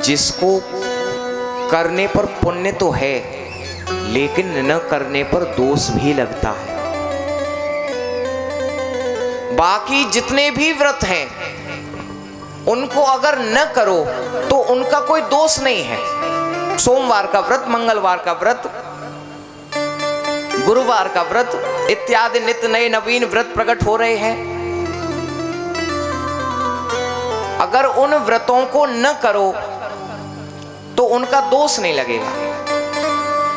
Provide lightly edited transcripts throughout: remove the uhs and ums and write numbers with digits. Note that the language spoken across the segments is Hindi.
जिसको करने पर पुण्य तो है लेकिन न करने पर दोष भी लगता है। बाकी जितने भी व्रत हैं उनको अगर न करो तो उनका कोई दोष नहीं है। सोमवार का व्रत, मंगलवार का व्रत, गुरुवार का व्रत इत्यादि नित्य नए नवीन व्रत प्रकट हो रहे हैं। अगर उन व्रतों को न करो तो उनका दोष नहीं लगेगा।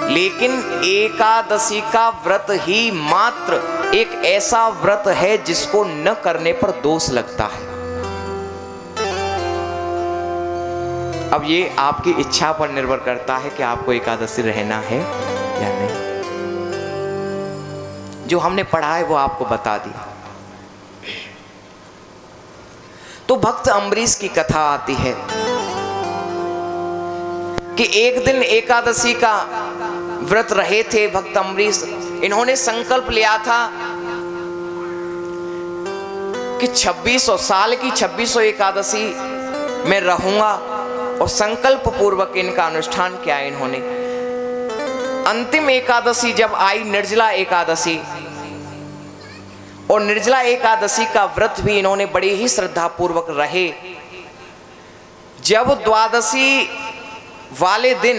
लेकिन एकादशी का व्रत ही मात्र एक ऐसा व्रत है जिसको न करने पर दोष लगता है। अब ये आपकी इच्छा पर निर्भर करता है कि आपको एकादशी रहना है या नहीं। जो हमने पढ़ा है वो आपको बता दिया। तो भक्त अम्बरीश की कथा आती है कि एक दिन एकादशी का व्रत रहे थे भक्त अम्बरीश। इन्होंने संकल्प लिया था कि 2600 साल की 2600 एकादशी में रहूंगा और संकल्प पूर्वक इनका अनुष्ठान किया इन्होंने। अंतिम एकादशी जब आई, निर्जला एकादशी, और निर्जला एकादशी का व्रत भी इन्होंने बड़ी ही श्रद्धा पूर्वक रहे। जब द्वादशी वाले दिन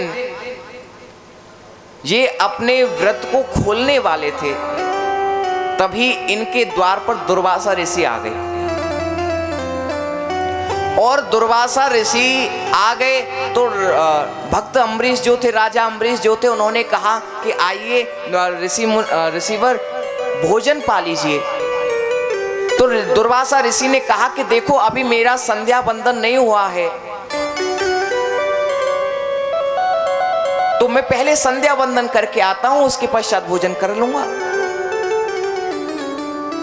ये अपने व्रत को खोलने वाले थे तभी इनके द्वार पर दुर्वासा ऋषि आ गए। और दुर्वासा ऋषि आ गए तो भक्त अम्बरीश जो थे, राजा अम्बरीश जो थे, उन्होंने कहा कि आइए ऋषिवर भोजन पा लीजिए। तो दुर्वासा ऋषि ने कहा कि देखो अभी मेरा संध्या बंदन नहीं हुआ है, तो मैं पहले संध्या बंदन करके आता हूं, उसके पश्चात भोजन कर लूंगा।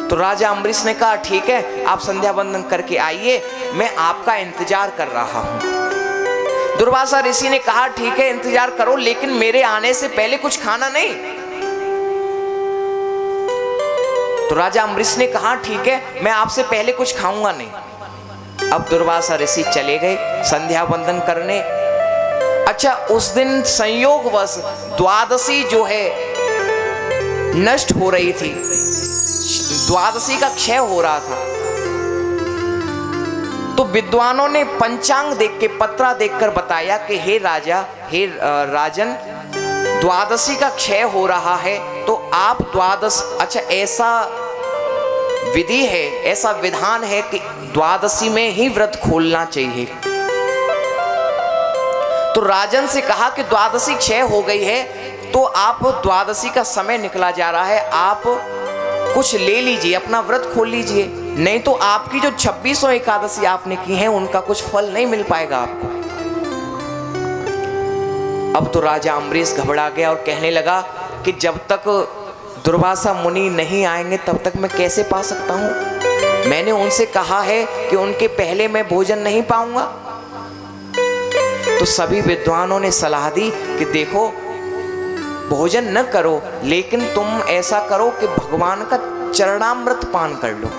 तो राजा अम्बरीश ने कहा ठीक है, आप संध्या बंदन करके आइए, मैं आपका इंतजार कर रहा हूं। दुर्वासा ऋषि ने कहा ठीक है इंतजार करो, लेकिन मेरे आने से पहले कुछ खाना नहीं। तो राजा अम्बरीश ने कहा ठीक है, मैं आपसे पहले कुछ खाऊंगा नहीं। अब दुर्वासा ऋषि चले गए संध्या बंदन करने। अच्छा, उस दिन संयोगवश द्वादशी जो है नष्ट हो रही थी, द्वादशी का क्षय हो रहा था। तो विद्वानों ने पंचांग देख के, पत्रा देखकर बताया कि हे राजा, हे राजन, द्वादशी का क्षय हो रहा है, तो आप द्वादश, अच्छा ऐसा विधि है, ऐसा विधान है कि द्वादशी में ही व्रत खोलना चाहिए। तो राजन से कहा कि द्वादशी क्षय हो गई है, तो आप द्वादशी का समय निकला जा रहा है, आप कुछ ले लीजिए, अपना व्रत खोल लीजिए, नहीं तो आपकी जो 2600 एकादशी आपने की है उनका कुछ फल नहीं मिल पाएगा आपको। अब तो राजा अम्बरीश घबरा गया और कहने लगा कि जब तक दुर्वासा मुनि नहीं आएंगे तब तक मैं कैसे पा सकता हूं। मैंने उनसे कहा है कि उनके पहले मैं भोजन नहीं पाऊंगा। तो सभी विद्वानों ने सलाह दी कि देखो भोजन न करो, लेकिन तुम ऐसा करो कि भगवान का चरणामृत पान कर लो।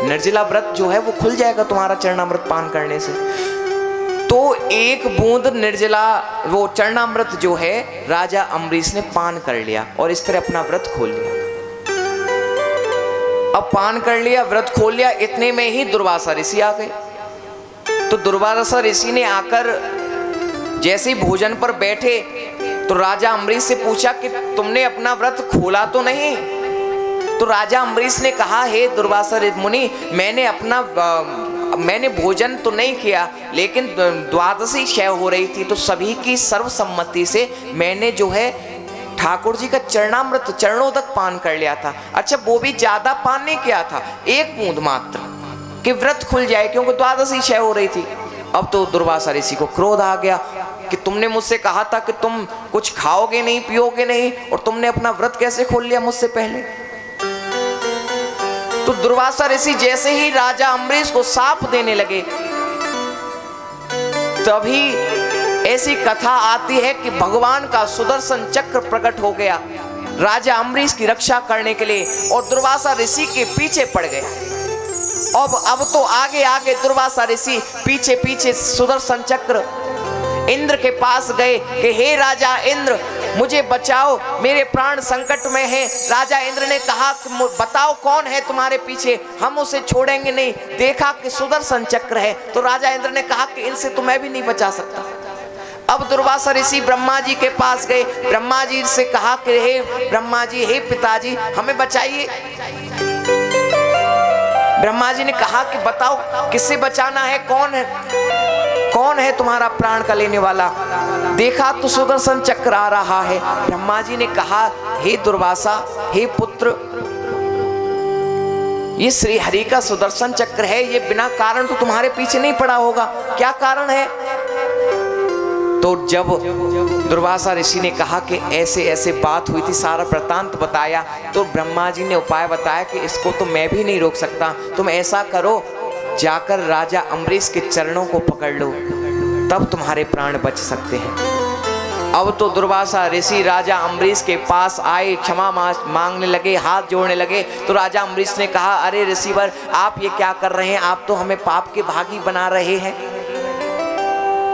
निर्जला व्रत जो है वो खुल जाएगा तुम्हारा चरणामृत पान करने से। तो एक बूंद निर्जला वो चरणामृत जो है राजा अम्बरीश ने पान कर लिया और इस तरह अपना व्रत खोल लिया। अब पान कर लिया, व्रत खोल लिया, इतने में ही दुर्वासा ऋषि आ गए। तो दुर्वासा ऋषि ने आकर जैसे ही भोजन पर बैठे तो राजा अम्बरीश से पूछा कि तुमने अपना व्रत खोला तो नहीं। तो राजा अम्बरीश ने कहा हे दुर्वासा मुनि, मैंने भोजन तो नहीं किया, लेकिन द्वादशी क्षय हो रही थी तो सभी की सर्वसम्मति से मैंने जो है ठाकुर जी का चरणामृत, चरणोदक पान कर लिया था। अच्छा, वो भी ज्यादा पान नहीं किया था, एक बूंद मात्र, कि व्रत खुल जाए, क्योंकि द्वादशी क्षय हो रही थी। अब तो दुर्वासा ऋषि को क्रोध आ गया कि तुमने मुझसे कहा था कि तुम कुछ खाओगे नहीं, पियोगे नहीं, और तुमने अपना व्रत कैसे खोल लिया मुझसे पहले। तो दुर्वासा ऋषि जैसे ही राजा अम्बरीश को शाप देने लगे, तभी ऐसी कथा आती है कि भगवान का सुदर्शन चक्र प्रकट हो गया राजा अम्बरीश की रक्षा करने के लिए, और दुर्वासा ऋषि के पीछे पड़ गया। अब तो आगे आगे दुर्वासा ऋषि, पीछे पीछे सुदर्शन चक्र इंद्र के पास गए कि हे राजा इंद्र, मुझे बचाओ, मेरे प्राण संकट में हैं। राजा इंद्र ने कहा कि बताओ कौन है तुम्हारे पीछे, हम उसे छोड़ेंगे नहीं। देखा कि सुदर्शन चक्र है, तो राजा इंद्र ने कहा कि इनसे तो मैं भी नहीं बचा सकता। अब दुर्वासा ऋषि ब्रह्मा जी के पास गए, ब्रह्मा जी से कहा कि हे ब्रह्मा जी, हे पिताजी, हमें बचाइए। ब्रह्मा जी ने कहा कि बताओ किससे बचाना है, कौन है तुम्हारा प्राण का लेने वाला। देखा तो सुदर्शन चक्र आ रहा है। ब्रह्मा जी ने कहा, हे दुर्वासा, हे पुत्र, ये श्री हरि का सुदर्शन चक्र है, ये बिना कारण तो तुम्हारे पीछे नहीं पड़ा होगा, क्या कारण है। तो जब दुर्वासा ऋषि ने कहा कि ऐसे ऐसे बात हुई थी, सारा वृत्तांत बताया, तो ब्रह्मा जी ने उपाय बताया कि इसको तो मैं भी नहीं रोक सकता, तुम ऐसा करो, जाकर राजा अम्बरीश के चरणों को पकड़ लो, तब तुम्हारे प्राण बच सकते हैं। अब तो दुर्वासा ऋषि राजा अम्बरीश के पास आए, क्षमा मांगने लगे, हाथ जोड़ने लगे। तो राजा अम्बरीश ने कहा, अरे ऋषिवर, आप ये क्या कर रहे हैं, आप तो हमें पाप के भागी बना रहे हैं।